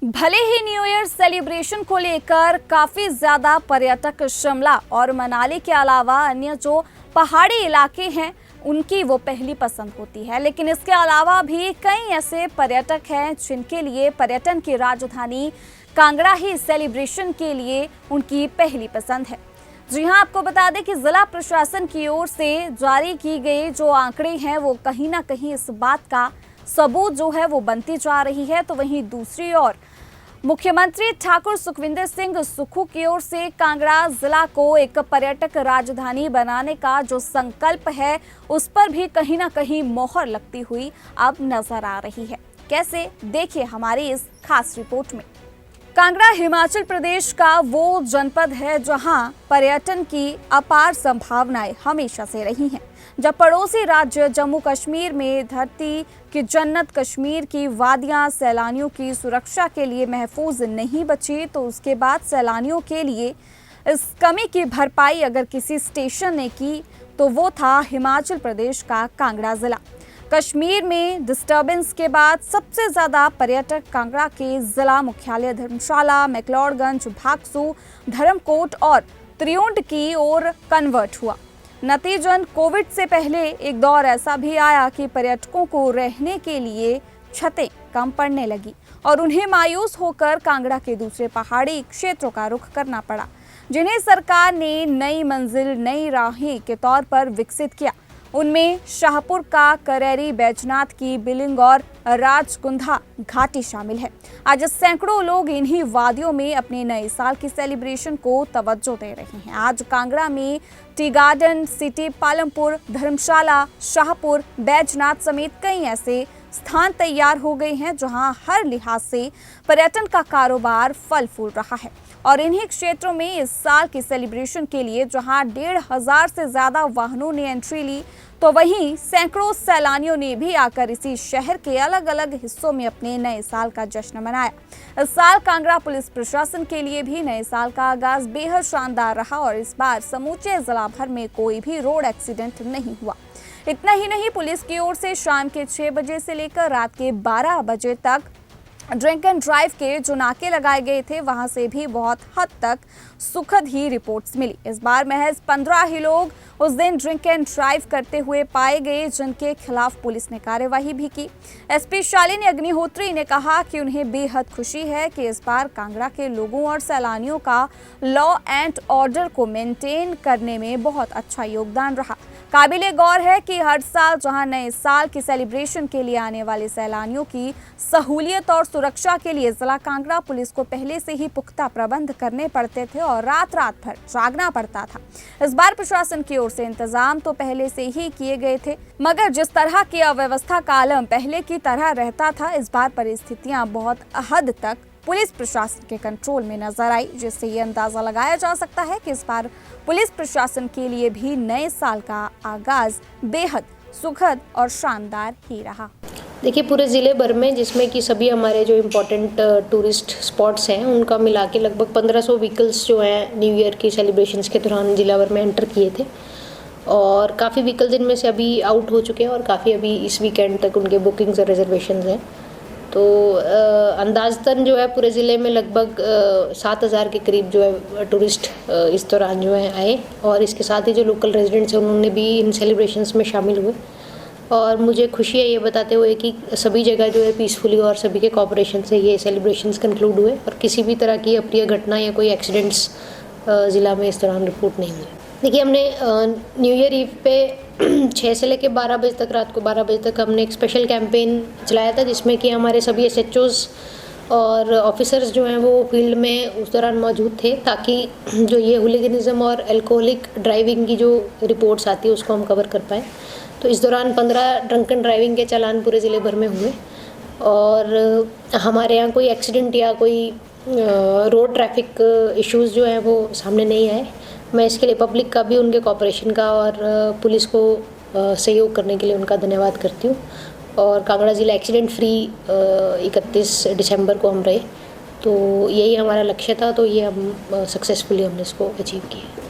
भले ही new year celebration को लेकर काफी ज्यादा पर्यटक शिमला और मनाली के अलावा अन्य जो पहाड़ी इलाके हैं उनकी वो पहली पसंद होती है, लेकिन इसके अलावा भी कई ऐसे पर्यटक हैं जिनके लिए पर्यटन की राजधानी कांगड़ा ही सेलिब्रेशन के लिए उनकी पहली पसंद है। जी हां, आपको बता दें कि जिला प्रशासन की ओर से जारी की गई जो आंकड़े हैं वो कहीं ना कहीं इस बात का सबूत जो है वो बनती जा रही है। तो वहीं दूसरी ओर मुख्यमंत्री ठाकुर सुखविंदर सिंह सुक्खू की ओर से कांगड़ा जिला को एक पर्यटक राजधानी बनाने का जो संकल्प है उस पर भी कहीं ना कहीं मोहर लगती हुई अब नजर आ रही है। कैसे, देखिए हमारी इस खास रिपोर्ट में। कांगड़ा हिमाचल प्रदेश का वो जनपद है जहां पर्यटन की अपार संभावनाएं हमेशा से रही हैं। जब पड़ोसी राज्य जम्मू कश्मीर में धरती की जन्नत कश्मीर की वादियां सैलानियों की सुरक्षा के लिए महफूज नहीं बची, तो उसके बाद सैलानियों के लिए इस कमी की भरपाई अगर किसी स्टेशन ने की तो वो था हिमाचल प्रदेश का कांगड़ा जिला। कश्मीर में डिस्टर्बेंस के बाद सबसे ज्यादा पर्यटक कांगड़ा के जिला मुख्यालय धर्मशाला, मैक्लोडगंज, भागसू, धर्मकोट और त्रियुंड की ओर कन्वर्ट हुआ। नतीजन कोविड से पहले एक दौर ऐसा भी आया कि पर्यटकों को रहने के लिए छतें कम पड़ने लगी और उन्हें मायूस होकर कांगड़ा के दूसरे पहाड़ी क्षेत्रों का रुख करना पड़ा, जिन्हें सरकार ने नई मंजिल, नई राहें के तौर पर विकसित किया। उनमें शाहपुर का करेरी, बैजनाथ की बिलिंग और राजकुंधा घाटी शामिल है। आज सैकड़ों लोग इन्हीं वादियों में अपने नए साल की सेलिब्रेशन को तवज्जो दे रहे हैं। आज कांगड़ा में टी गार्डन, सिटी, पालमपुर, धर्मशाला, शाहपुर, बैजनाथ समेत कई ऐसे स्थान तैयार हो गए हैं जहां हर लिहाज से पर्यटन का कारोबार फल फूल रहा है। और इन्हीं क्षेत्रों में इस साल की सेलिब्रेशन के लिए जहां 1500 से ज्यादा वाहनों ने एंट्री ली, तो वहीं सैकड़ों सैलानियों ने भी आकर इसी शहर के अलग अलग हिस्सों में अपने नए साल का जश्न मनाया। इस साल कांगड़ा पुलिस प्रशासन के लिए भी नए साल का आगाज बेहद शानदार रहा और इस बार समूचे जिला भर में कोई भी रोड एक्सीडेंट नहीं हुआ। इतना ही नहीं, पुलिस की ओर से शाम के 6 बजे से लेकर रात के 12 बजे तक ड्रिंक एंड ड्राइव के जो नाके लगाए गए थे वहां से भी बहुत हद तक सुखद ही रिपोर्ट्स मिली। इस बार महज 15 ही लोग उस दिन ड्रिंक एंड ड्राइव करते हुए पाए गए, जिनके खिलाफ पुलिस ने कार्यवाही भी की। एसपी शालिनी अग्निहोत्री ने कहा कि उन्हें बेहद खुशी है कि इस बार कांगड़ा के लोगों और सैलानियों का लॉ एंड ऑर्डर को मेंटेन करने में बहुत अच्छा योगदान रहा। काबिले गौर है कि हर साल जहां नए साल की सेलिब्रेशन के लिए आने वाले सैलानियों की सहूलियत और सुरक्षा के लिए जिला कांगड़ा पुलिस को पहले से ही पुख्ता प्रबंध करने पड़ते थे और रात भर जागना पड़ता था। इस बार प्रशासन की ओर से इंतजाम तो पहले से ही किए गए थे, मगर जिस तरह की अव्यवस्था का आलम पहले की तरह रहता था, इस बार परिस्थितियां बहुत हद तक पुलिस प्रशासन के कंट्रोल में नजर आई, जिससे ये अंदाजा लगाया जा सकता है कि इस बार पुलिस प्रशासन के लिए भी नए साल का आगाज बेहद सुखद और शानदार ही रहा। देखिए, पूरे ज़िले भर में, जिसमें कि सभी हमारे जो इम्पोर्टेंट टूरिस्ट स्पॉट्स हैं उनका मिला के लगभग 1500 व्हीकल्स जो हैं न्यू ईयर की सेलिब्रेशंस के दौरान जिला भर में एंटर किए थे और काफ़ी व्हीकल्स इनमें से अभी आउट हो चुके हैं और काफ़ी अभी इस वीकेंड तक उनके बुकिंग्स और रिजर्वेशंस हैं। तो अंदाज़तन जो है पूरे ज़िले में लगभग 7000 के करीब जो है टूरिस्ट इस दौरान जो है आए और इसके साथ ही जो लोकल रेजिडेंट्स हैं उन्होंने भी इन सेलिब्रेशंस में शामिल हुए। और मुझे खुशी है ये बताते हुए कि सभी जगह जो है पीसफुली और सभी के कोऑपरेशन से ये सेलिब्रेशंस कंक्लूड हुए और किसी भी तरह की अप्रिय घटना या कोई एक्सीडेंट्स ज़िला में इस दौरान रिपोर्ट नहीं हुए। देखिए, हमने न्यू ईयर ईव पे 6 से लेकर 12 बजे तक, रात को 12 बजे तक हमने एक स्पेशल कैंपेन चलाया था, जिसमें कि हमारे सभी SHOs और ऑफिसर्स जो हैं वो फील्ड में उस दौरान मौजूद थे, ताकि जो ये हुलिगनिज्म और अल्कोहलिक ड्राइविंग की जो रिपोर्ट्स आती है उसको हम कवर कर पाएँ। तो इस दौरान 15 ड्रंकन ड्राइविंग के चालान पूरे ज़िले भर में हुए और हमारे यहाँ कोई एक्सीडेंट या कोई रोड ट्रैफिक इश्यूज़ जो हैं वो सामने नहीं आए। मैं इसके लिए पब्लिक का भी, उनके कॉपरेशन का और पुलिस को सहयोग करने के लिए उनका धन्यवाद करती हूँ। और कांगड़ा ज़िला एक्सीडेंट फ्री 31 दिसंबर को हम रहे, तो यही हमारा लक्ष्य था, तो ये हम सक्सेसफुली हमने इसको अचीव किया।